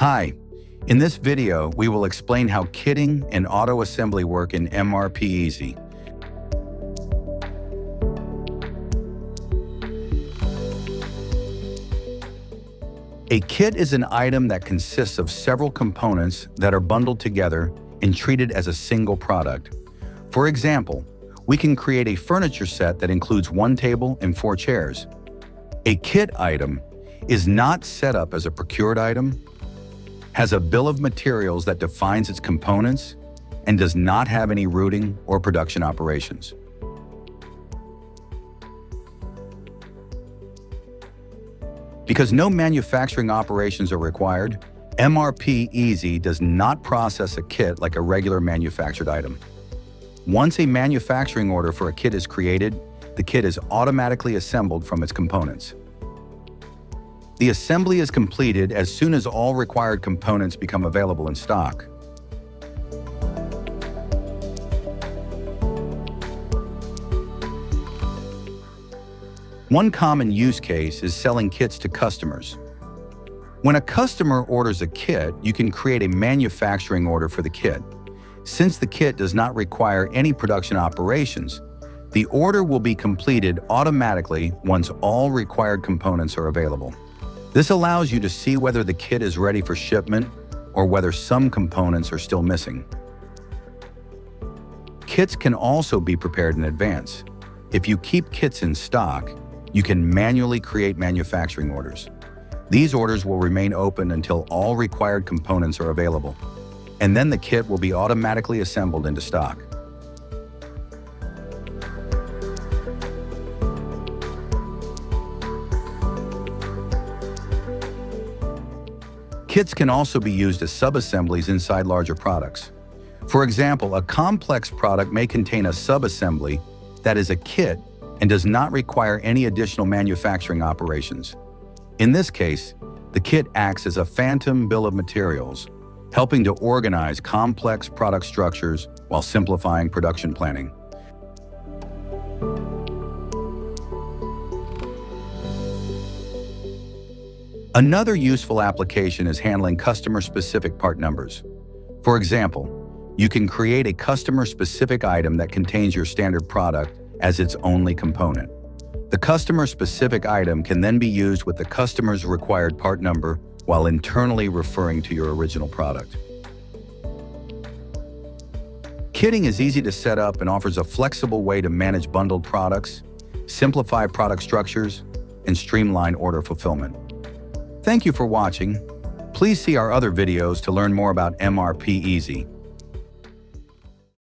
Hi, in this video, we will explain how kitting and auto assembly work in MRPeasy. A kit is an item that consists of several components that are bundled together and treated as a single product. For example, we can create a furniture set that includes one table and 4 chairs. A kit item is not set up as a procured item, has a bill of materials that defines its components, and does not have any routing or production operations. Because no manufacturing operations are required, MRPeasy does not process a kit like a regular manufactured item. Once a manufacturing order for a kit is created, the kit is automatically assembled from its components. The assembly is completed as soon as all required components become available in stock. One common use case is selling kits to customers. When a customer orders a kit, you can create a manufacturing order for the kit. Since the kit does not require any production operations, the order will be completed automatically once all required components are available. This allows you to see whether the kit is ready for shipment or whether some components are still missing. Kits can also be prepared in advance. If you keep kits in stock, you can manually create manufacturing orders. These orders will remain open until all required components are available, and then the kit will be automatically assembled into stock. Kits can also be used as sub-assemblies inside larger products. For example, a complex product may contain a sub-assembly that is a kit and does not require any additional manufacturing operations. In this case, the kit acts as a phantom bill of materials, helping to organize complex product structures while simplifying production planning. Another useful application is handling customer-specific part numbers. For example, you can create a customer-specific item that contains your standard product as its only component. The customer-specific item can then be used with the customer's required part number while internally referring to your original product. Kitting is easy to set up and offers a flexible way to manage bundled products, simplify product structures, and streamline order fulfillment. Thank you for watching. Please see our other videos to learn more about MRPeasy.